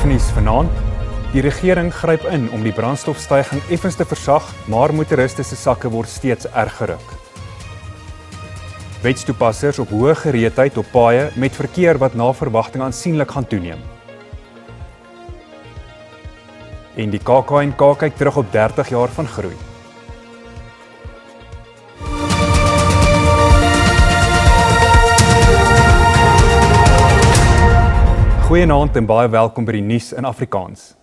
Erfenis vanaand. Die regering gryp in om die brandstofstygings effens te versag, maar motoriste se sakke word steeds erg geruk. Wetstoepassers op hoë gereedheid op paaie met verkeer wat na verwagting aansienlik gaan toeneem. En die KAK&K kyk terug op 30 jaar van groei. Goeienaand en baie welkom by die nuus in Afrikaans.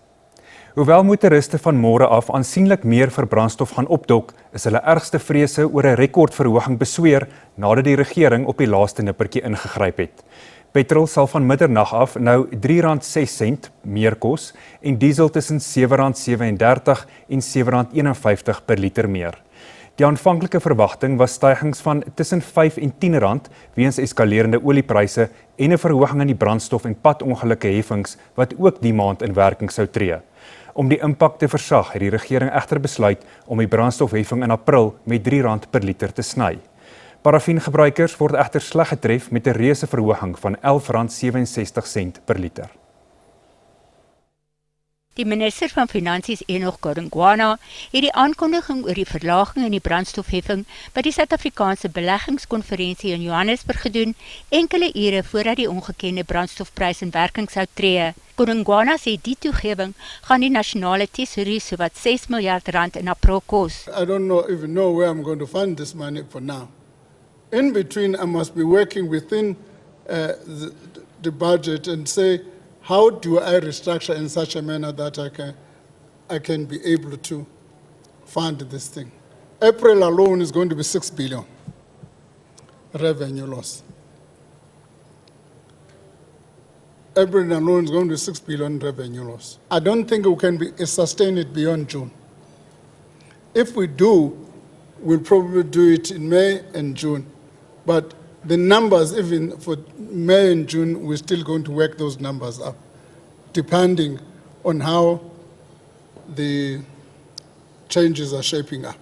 Hoewel motoriste van môre af aansienlik meer vir brandstof gaan opdok, is hulle ergste vrese oor 'n rekordverhoging besweer nadat die regering op die laaste nippertjie ingegryp het. Petrol sal van middernag af nou R3.06 meer kos en diesel tussen R7.37 en R7.51 per liter meer. Die aanvanklike verwagting was stygings van tussen R5 en R10 weens eskalerende oliepryse en 'n verhoging in die brandstof- en padongelukke heffings wat ook die maand in werking sou tree. Om die impak te versag, het die regering egter besluit om die brandstofheffing in April met R3 per liter te sny. Parafiengebruikers word egter sleg getref met 'n reuse verhoging van R11.67 per liter. Die minister van Finansies Enoch Godongwana het die aankondiging oor die verlaging in die brandstofheffing by die Suid-Afrikaanse beleggingskonferensie in Johannesburg gedoen, enkele ure voordat die ongekende brandstofprys in werking sou tree. Godongwana sê die toegewing gaan die nasionale tesourie sowat R6 miljard in April kos. I don't even know where I'm going to find this money for now. In between, I must be working within the budget and say, how do I restructure in such a manner that I can be able to fund this thing? April alone is going to be 6 billion revenue loss. April alone is going to be 6 billion revenue loss. I don't think we can sustain it beyond June. If we do, we'll probably do it in May and June. But the numbers, even for May and June, we're still going to work those numbers up, depending on how the changes are shaping up.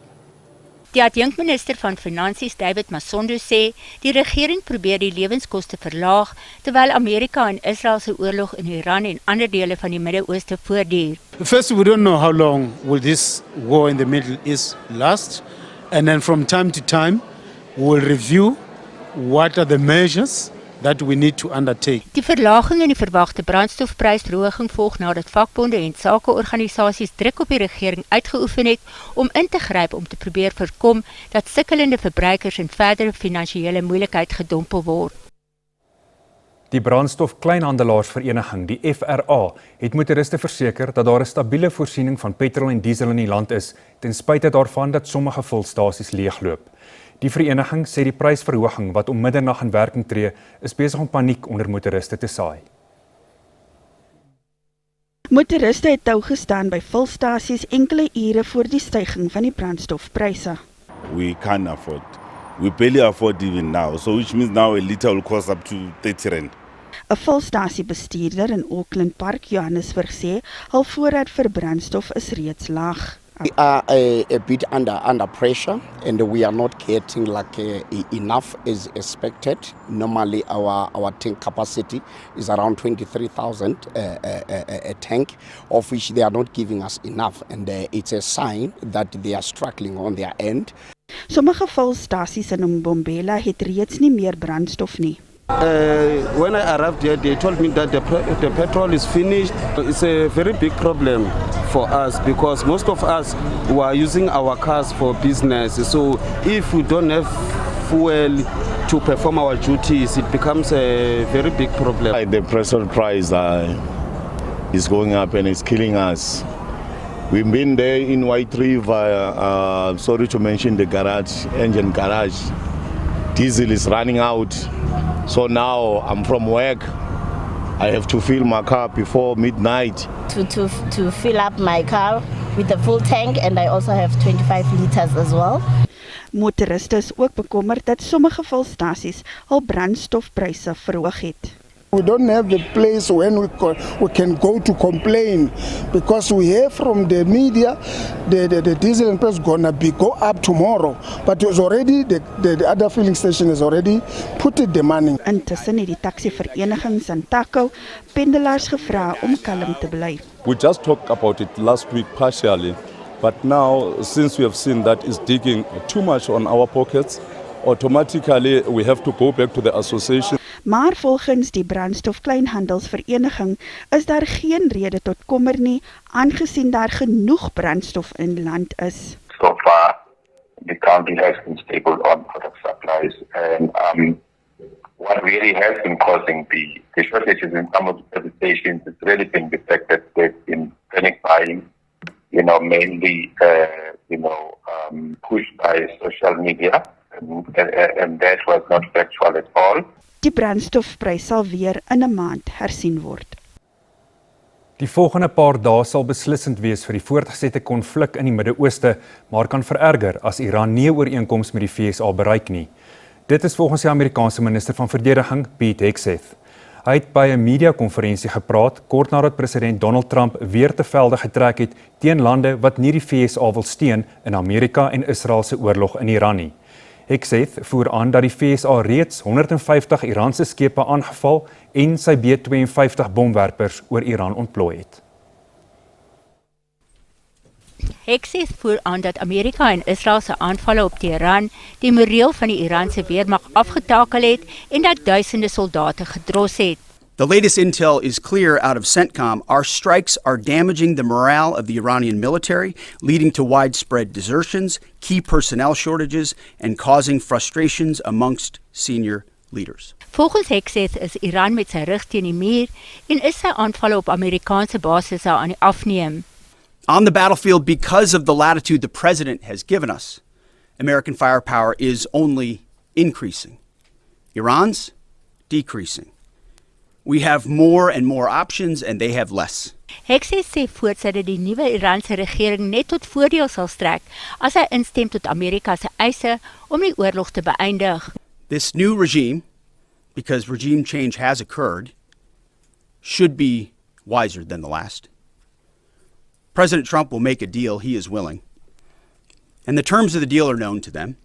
Die adjunkminister van Finansies, David Masondo, sê die regering probeer die lewenskoste verlaag, terwyl Amerika en Israel se oorlog in Iran en ander dele van die Midde-Ooste voortduur. First, we don't know how long will this war in the Middle East last, and then from time to time, we'll review what are the measures that we need to undertake. Die verlaging in die verwagte brandstofprysverhoging volg nadat vakbonde en sakeorganisasies druk op die regering uitgeoefen het om in te gryp om te probeer voorkom dat sukkelende verbruikers in verdere finansiële moeilikheid gedompel word. Die brandstof-kleinhandelaarsvereniging, die FRA, het motoriste verseker dat daar 'n stabiele voorsiening van petrol en diesel in die land is, ten spyte daarvan dat sommige vulstasies leegloop. Die vereniging sê die prysverhoging wat om middernag in werking tree, is besig om paniek onder motoriste te saai. Motoriste het tou gestaan by vulstasies enkele ure voor die styging van die brandstofpryse. We can't afford. We barely afford even now, so which means now a liter will cost up to R30. 'n Vulstasiebestuurder in Auckland Park, Johannesburg, sê hul voorraad vir brandstof is reeds laag. We are a bit under pressure, and we are not getting enough as expected. Normally, our tank capacity is around 23,000 a tank, of which they are not giving us enough, and it's a sign that they are struggling on their end. Sommige vulstasies in Mbombela het reeds nie meer brandstof nie. When I arrived here, they told me that the petrol is finished. It's a very big problem for us because most of us were using our cars for business. So if we don't have fuel to perform our duties, it becomes a very big problem. The petrol price is going up and it's killing us. We've been there in White River, sorry to mention the engine garage. Diesel is running out. So now I'm from work. I have to fill my car before midnight. To fill up my car with a full tank, and I also have 25 liters as well. Motoriste is ook bekommerd dat sommige vulstasies hul brandstofpryse verhoog het. We don't have a place when we can go to complain because we hear from the media the diesel price gonna go up tomorrow, but it's already the other filling station has already put the money. Intussen het die taxiverenigings in Taco pendelaars gevra om kalm te bly. We just talked about it last week partially, but now since we have seen that it's digging too much on our pockets, automatically we have to go back to the association. Maar volgens die brandstofkleinhandelsvereniging is daar geen rede tot kommer nie, aangesien daar genoeg brandstof in land is. So far, the county has been stable on product supplies, and what really has been causing the shortages in some of the stations has really been the fact that they've been panic buying, mainly, pushed by social media, and that was not factual at all. Die brandstofprys sal weer in 'n maand hersien word. Die volgende paar dae sal beslissend wees vir die voortgesette konflik in die Midde-Ooste, maar kan vererger as Iran nie 'n ooreenkoms met die VSA bereik nie. Dit is volgens die Amerikaanse minister van verdediging, Pete Hegseth. Hy het by 'n media-konferensie gepraat kort nadat president Donald Trump weer te velde getrek het teen lande wat nie die VSA wil steun in Amerika en Israel se oorlog in Iran nie. Hegseth voer aan dat die VSA reeds 150 Iranse skepe aangeval en sy B-52 bomwerpers oor Iran ontplooi het. Hegseth voer aan dat Amerika en Israel se aanvalle op Teheran die moreel van die Iranse weermag afgetakel het en dat duisende soldate gedros het. The latest intel is clear out of CENTCOM. Our strikes are damaging the morale of the Iranian military, leading to widespread desertions, key personnel shortages, and causing frustrations amongst senior leaders. Volgens Hegseth is Iran met sy rug teen die muur en is sy aanvalle op Amerikaanse basisse aan die afneem. On the battlefield, because of the latitude the president has given us, American firepower is only increasing. Iran's decreasing. We have more and more options and they have less. Hegseth sê voorts dat die nuwe Iranse regering net tot voordeel sal strek as hy instem tot Amerika se eise om die oorlog te beëindig. This new regime, because regime change has occurred, should be wiser than the last. President Trump will make a deal he is willing, and the terms of the deal are known to them.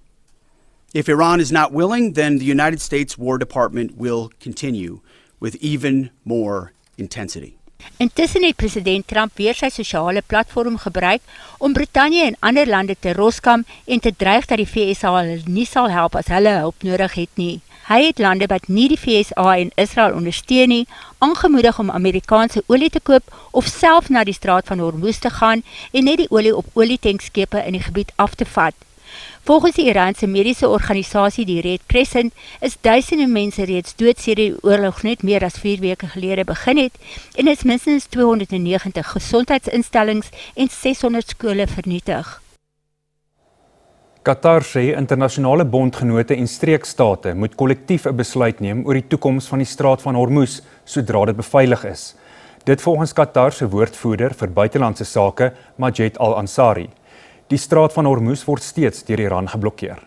If Iran is not willing, then the United States War Department will continue with even more intensity. Intussen het president Trump weer sy sosiale platform gebruik om Brittanje en ander lande te roskam en te dreig dat die VSA hulle nie sal help as hulle hulp nodig het nie. Hy het lande wat nie die VSA en Israel ondersteun nie, aangemoedig om Amerikaanse olie te koop of self na die straat van Hormuz te gaan en net die olie op olietankeskepe in die gebied af te vat. Volgens die Iraanse mediese organisasie die Red Crescent is duisende mense reeds dood sedert die oorlog net meer as 4 weke gelede begin het en is minstens 290 gesondheidsinstellings en 600 skole vernietig. Qatar sê internasionale bondgenote en streekstate moet kollektief 'n besluit neem oor die toekoms van die straat van Hormuz sodra dit beveilig is. Dit volgens Qatar se woordvoerder vir buitelandse sake, Majed Al-Ansari. Die straat van Hormuz word steeds deur Iran geblokkeer.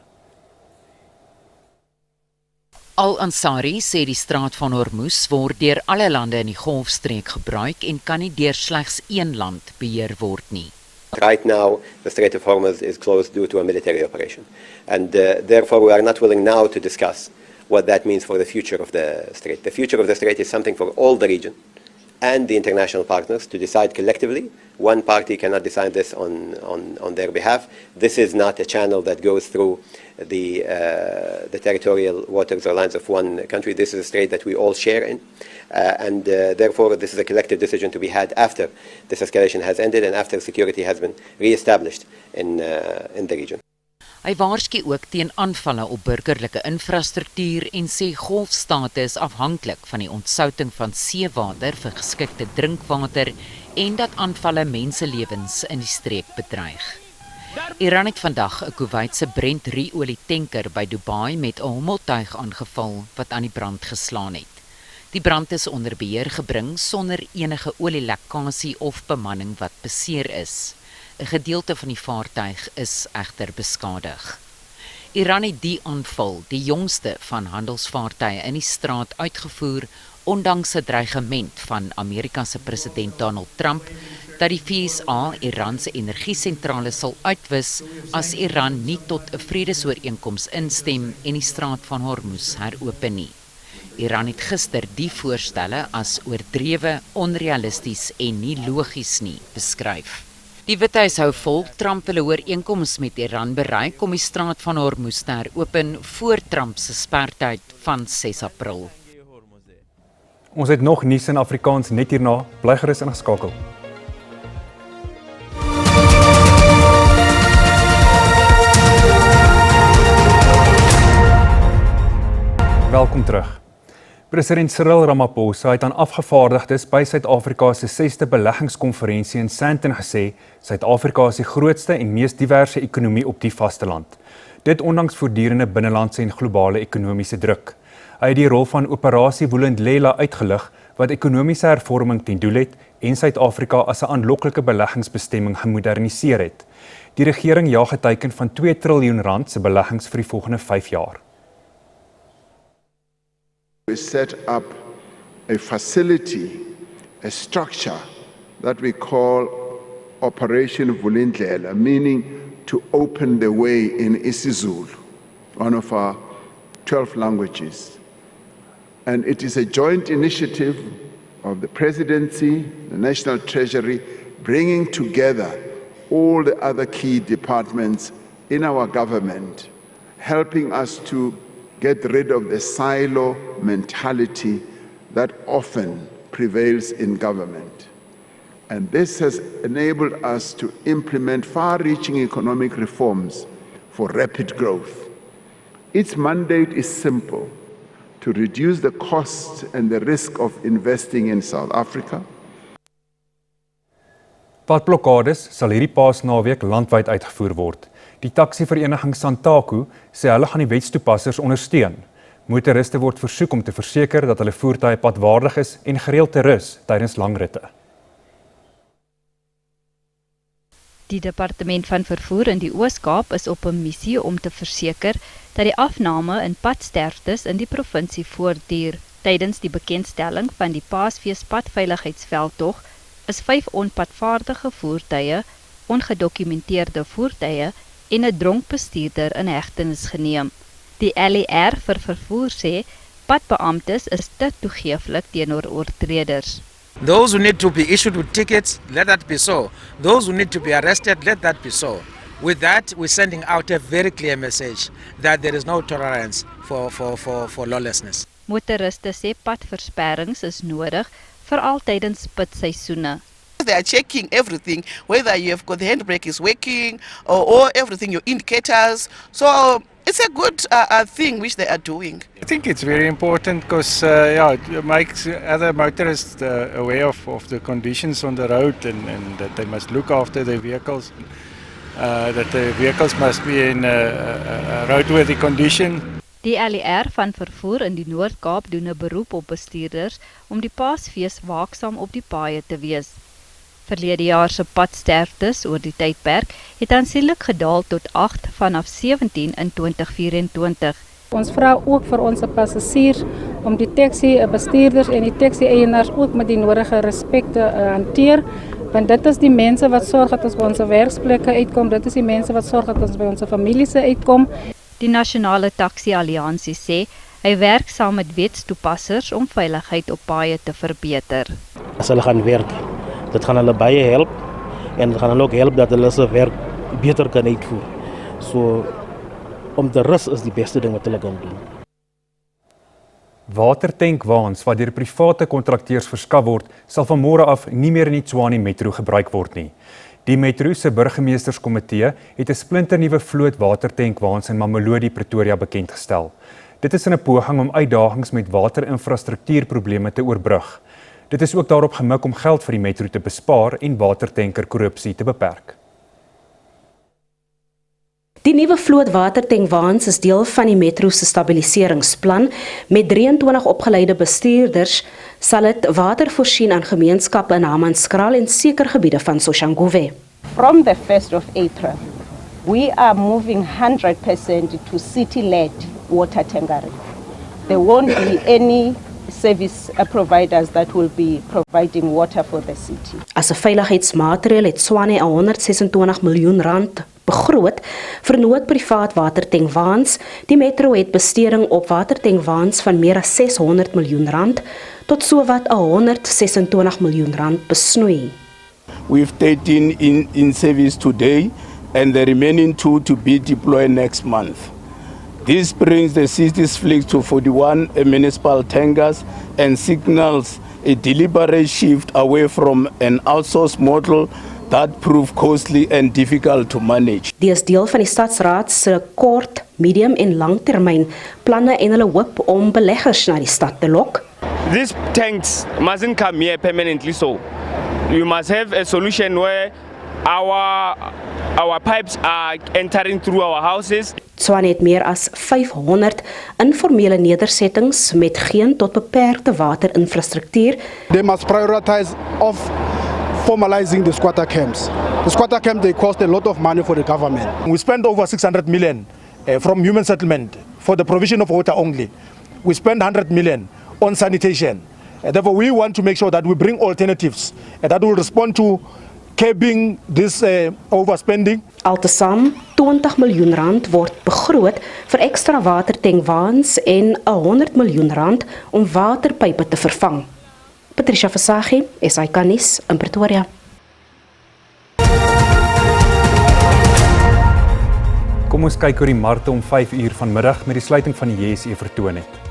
Al-Ansari sê die straat van Hormuz word deur alle lande in die Golfstreek gebruik en kan nie deur slegs een land beheer word nie. Right now, the Strait of Hormuz is closed due to a military operation. And therefore, we are not willing now to discuss what that means for the future of the strait. The future of the strait is something for all the region and the international partners to decide collectively. One party cannot decide this on their behalf. This is not a channel that goes through the territorial waters or lands of one country. This is a strait that we all share in. And therefore, this is a collective decision to be had after this escalation has ended and after security has been re-established in the region. Hy waarsku ook teen aanvalle op burgerlike infrastruktuur en sê golfstate is afhanklik van die ontsouting van seewater vir geskikte drinkwater en dat aanvalle menselewens in die streek bedreig. Iran het vandag 'n Kuwaitse Brent ru-olie tanker by Dubai met 'n hommeltuig aangeval wat aan die brand geslaan het. Die brand is onder beheer gebring sonder enige olielekkasie of bemanning wat beseer is. 'n Gedeelte van die vaartuig is egter beskadig. Iran het die aanval, die jongste van handelsvaartuie in die straat uitgevoer ondanks 'n dreigement van Amerika se president Donald Trump dat die VSA Iran se energiesentrale sal uitwis as Iran nie tot 'n vredesooreenkoms instem en die straat van Hormuz heropen nie. Iran het gister die voorstelle as oordrewe, onrealisties en nie logies nie beskryf. Die Withuis hou vol Trump wil 'n ooreenkoms met Iran bereik om die straat van Hormuz te heropen voor Trump se sperdatum van 6 April. Ons het nog nuus in Afrikaans net hierna, bly gerus ingeskakel. Welkom terug. President Cyril Ramaphosa het aan afgevaardigdes by Suid-Afrika se 6de beleggingskonferensie in Sandton gesê, Suid-Afrika is die grootste en mees diverse ekonomie op die vasteland. Dit ondanks voortdurende binnelandse en globale ekonomiese druk. Hy het die rol van Operasie Vulindlela uitgelig wat ekonomiese hervorming ten doel het en Suid-Afrika as 'n aanloklike beleggingsbestemming gemoderniseer het. Die regering jaag 'n teiken van R2 triljoen se beleggings vir die volgende 5 jaar. We set up a facility, a structure that we call Operation Vulindlela, meaning to open the way in isiZulu, one of our 12 languages. And it is a joint initiative of the Presidency, the National Treasury, bringing together all the other key departments in our government, helping us to get rid of the silo mentality that often prevails in government. And this has enabled us to implement far-reaching economic reforms for rapid growth. Its mandate is simple: to reduce the cost and the risk of investing in South Africa. Padblokkades sal hierdie Paasnaweek landwyd uitgevoer word. Die taksivereniging Santaku sê hulle gaan die wetstoepassers ondersteun. Motoriste word versoek om te verseker dat hulle voertuie padwaardig is en gereeld te rus tydens langritte. Die departement van vervoer in die Oos-Kaap is op 'n missie om te verseker dat die afname in padsterftes in die provinsie voortduur. Tydens die bekendstelling van die Paasfees padveiligheidsveldtog is 5 onpadvaardige voertuie, ongedokumenteerde voertuie en 'n dronk bestuurder in hegtenis geneem. Die LER vir vervoer sê padbeamptes is te toegeeflik teenoor oortreders. Those who need to be issued with tickets, let that be so. Those who need to be arrested, let that be so. With that, we're sending out a very clear message that there is no tolerance for lawlessness. Motoriste sê padversperrings is nodig, veral tydens spitsseisoene. They are checking everything, whether you have got the handbrake is working or everything, your indicators. So it's a good thing which they are doing. I think it's very important because it makes other motorists aware of the conditions on the road and that they must look after their vehicles, that the vehicles must be in a roadworthy condition. Die LER van vervoer in die Noord-Kaap doen 'n beroep op bestuurders om die Paasfees waaksaam op die paaie te wees. Verlede jaar se padsterftes oor die tydperk het aansienlik gedaal tot 8 vanaf 17 in 2024. Ons vra ook vir ons passasiers om die taxi bestuurders en die taxi eienaars ook met die nodige respek te hanteer, want dit is die mense wat sorg dat ons by ons werksplekke uitkom, dit is die mense wat sorg dat ons by ons families uitkom. Die Nasionale Taxi Alliansie sê hy werk saam met wetstoepassers om veiligheid op paaie te verbeter. As hulle gaan werk, dit gaan hulle baie help en dit gaan hulle ook help dat hulle se werk beter kan uitvoer. So om te rus is die beste ding wat hulle kan doen. Watertankwaans wat deur private kontrakteurs verskaf word, sal van môre af nie meer in die Tshwane Metro gebruik word nie. Die Metro se burgemeesterskomitee het 'n splinternuwe vloot watertankwaans in Mamelodi, Pretoria bekendgestel. Dit is in 'n poging om uitdagings met waterinfrastruktuurprobleme te oorbrug. Dit is ook daarop gemik om geld vir die Metro te bespaar en watertankerkorrupsie te beperk. Die nuwe vloot watertankwaans is deel van die Metro se stabiliseringsplan. Met 23 opgeleide bestuurders sal dit water voorsien aan gemeenskappe in Hammanskraal en sekere gebiede van Soshanguve. From the 1st of April, we are moving 100% to city-led water tankering. There won't be any service providers that will be providing water for the city. As 'n veiligheidsmaatreël het Tshwane R126 miljoen begroot vir noodprivaat watertankwaans. Die metro het besteding op watertankwaans van meer as R600 miljoen tot sowat R126 miljoen besnoei. We've 13 in service today and the remaining 2 to be deployed next month. This brings the city's fleet to 41 municipal tankers and signals a deliberate shift away from an outsourced model that proved costly and difficult to manage. Die is deel van die stadsraad se kort, medium en langtermyn planne en hulle hoop om beleggers na die stad te lok. These tanks mustn't come here permanently, so you must have a solution where our pipes are entering through our houses. Tshwane het meer as 500 informele nedersettings met geen tot beperkte waterinfrastruktuur. They must prioritize of formalizing the squatter camps. The squatter camps, they cost a lot of money for the government. We spend over 600 million from human settlement for the provision of water only. We spend 100 million on sanitation. Therefore, we want to make sure that we bring alternatives that will respond to curbing this overspending. Altesaam R20 miljoen word begroot vir ekstra watertankwaans en R100 miljoen om waterpype te vervang. Patricia Versaghi, SAK nuus in Pretoria. Kom ons kyk hoe die markte om 5:00 vanmiddag met die sluiting van die JSE vertoon het.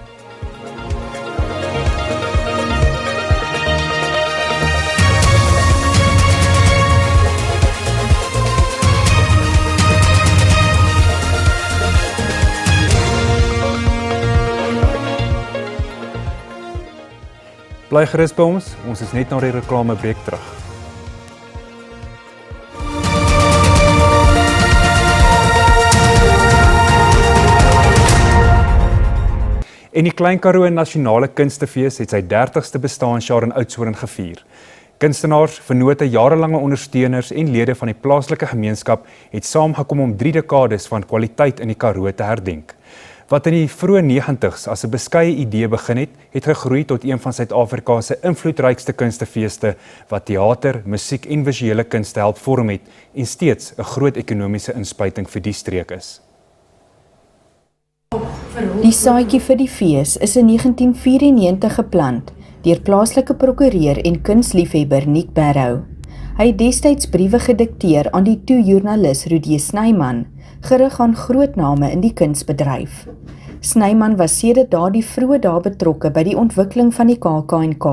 Bly gerus by ons is net na die reklamebreek terug. En die Klein Karoo Nasionale Kunstefees het sy 30ste bestaanjaar in Oudtshoorn gevier. Kunstenaars, vennote, jarelange ondersteuners en lede van die plaaslike gemeenskap het saamgekom om 3 dekades van kwaliteit in die Karoo te herdenk. Wat in die vroeë 90's as 'n beskeie idee begin het gegroei tot een van Suid-Afrika se invloedrykste kunstefeeste wat teater, musiek en visuele kunste help vorm het en steeds 'n groot ekonomiese inspuiting vir die streek is. Die saadjie vir die fees is in 1994 geplant deur plaaslike prokureur en kunstliefhebber Nick Barrow. Hy het destyds briewe gedikteer aan die toe-joernalis Rudie Snyman, gerig aan groot name in die kunsbedryf. Snyman was sedert daardie vroeë dae betrokke by die ontwikkeling van die KAK&K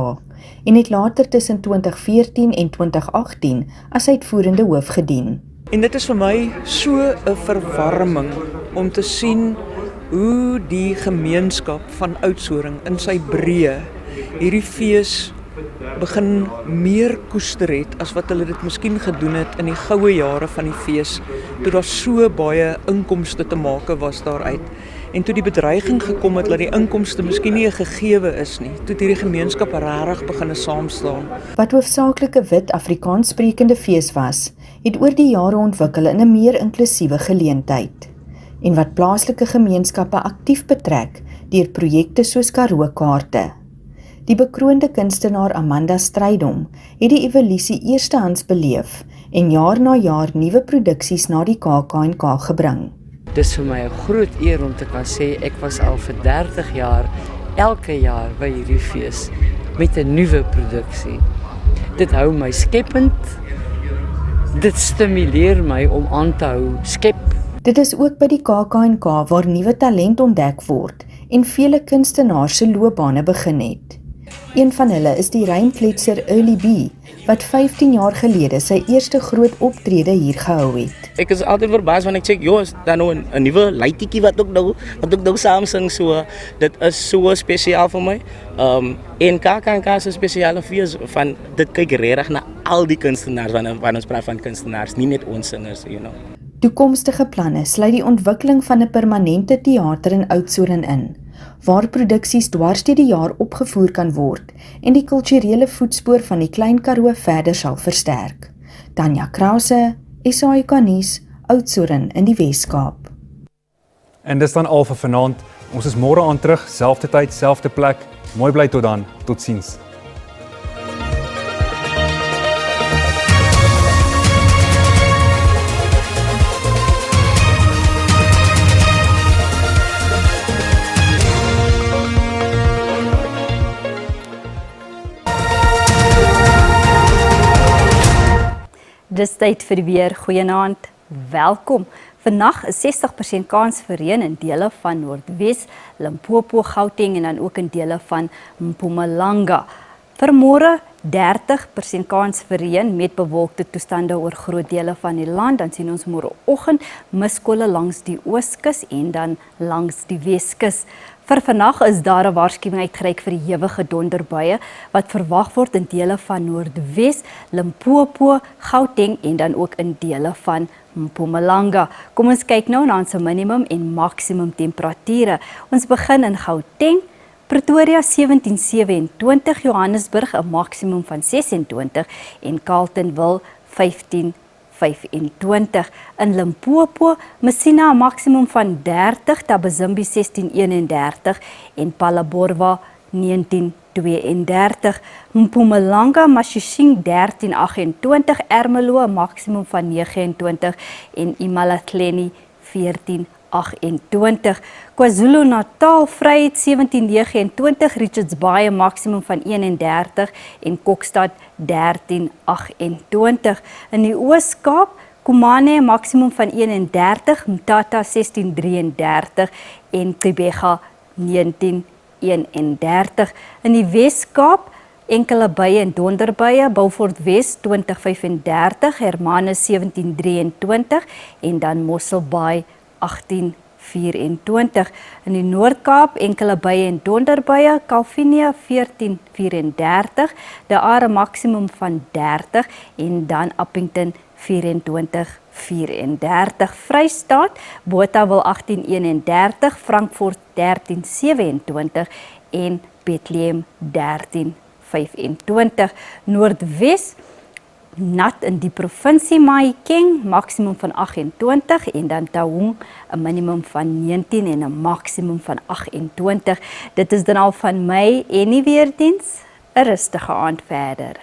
en het later tussen 2014 en 2018 as uitvoerende hoof gedien. En dit is vir my so 'n verwarming om te sien hoe die gemeenskap van Oudtshoorn in sy breë hierdie fees begin meer koester het as wat hulle dit miskien gedoen het in die goue jare van die fees, toe daar so baie inkomste te maak was daaruit. En toe die bedreiging gekom het dat die inkomste miskien nie 'n gegewe is nie, toe het hierdie gemeenskap regtig begin saamstaan. Wat hoofsaaklik 'n wit Afrikaans sprekende fees was, het oor die jare ontwikkel in 'n meer inklusiewe geleentheid. En wat plaaslike gemeenskappe aktief betrek deur projekte soos Karoo kaarte. Die bekroonde kunstenaar Amanda Strydom het die evolusie eerstehands beleef en jaar na jaar nuwe produksies na die KAK&K gebring. Dis vir my 'n groot eer om te kan sê ek was al vir 30 jaar elke jaar by hierdie fees met 'n nuwe produksie. Dit hou my skepend. Dit stimuleer my om aan te hou skep. Dit is ook by die KAK&K waar nuwe talent ontdek word en vele kunstenaars se loopbane begin het. Een van hulle is die rymkletser Early B, wat 15 jaar gelede sy eerste groot optrede hier gehou het. Ek is altyd verbaas wanneer ek sê, joh, is daar nou 'n nuwe liedjie wat ook nou saam sing, so dit is so spesiaal vir my. En KAK&K se spesiale fees van dit kyk regtig na al die kunstenaars wanneer ons praat van kunstenaars, nie net ons singers, you know. Toekomstige planne sluit die ontwikkeling van 'n permanente teater in Oudtshoorn in, waar produksies dwars deur die jaar opgevoer kan word en die kulturele voetspoor van die Klein Karoo verder sal versterk. Tanya Krause, SAK nuus, Oudtshoorn in die Wes-Kaap. En dis dan al vir vanaand. Ons is môre aan terug, selfde tyd, selfde plek. Mooi bly tot dan. Totsiens. Dis tyd vir die weer. Goeienaand. Welkom. Vandag is 60% kans vir reën in dele van Noordwes, Limpopo, Gauteng en dan ook in dele van Mpumalanga. Vir môre 30% kans vir reën met bewolkte toestande oor groot dele van die land. Dan sien ons môreoggend miskolle langs die ooskus en dan langs die weskus. Vir vandag is daar 'n waarskuwing uitgereik vir die ewige donderbuie wat verwag word in dele van Noordwes, Limpopo, Gauteng en dan ook in dele van Mpumalanga. Kom ons kyk nou na ons minimum en maksimum temperature. Ons begin in Gauteng, Pretoria 17:27, Johannesburg 'n maksimum van 26 en Carletonville 15:25. In Limpopo, Messina 'n maksimum van 30, Tabazimbi 16:31 en Phalaborwa 19:32. Mpumalanga, Mashishing 13:28, Ermelo 'n maksimum van 29 en Imalahleni 14:28. KwaZulu-Natal, Vryheid 17:29, Richards Bay 'n maksimum van 31 en Kokstad 13:28. In die Oos-Kaap, Kumane 'n maksimum van 31, Mthatha 16:33 en Gqeberha 19:31. In die Wes-Kaap, enkele buie en donderbuie, Beaufort Wes 20:35, Hermanus 17:23 en dan Mosselbaai 18:24. In die Noord-Kaap, enkele buie en donderbuie, Kalvinia 14:34, De Aar 'n maksimum van 30 en dan Appington 24:34. Vrystaat, Botawil 18:31, Frankfurt 13:27 en Bethlehem 13:25. Noordwes, nat in die provinsie Mahikeng, maksimum van 28 en dan Taung 'n minimum van 19 en 'n maksimum van 28. Dit is dan al van my en die weerdiens. 'n Rustige aand verder.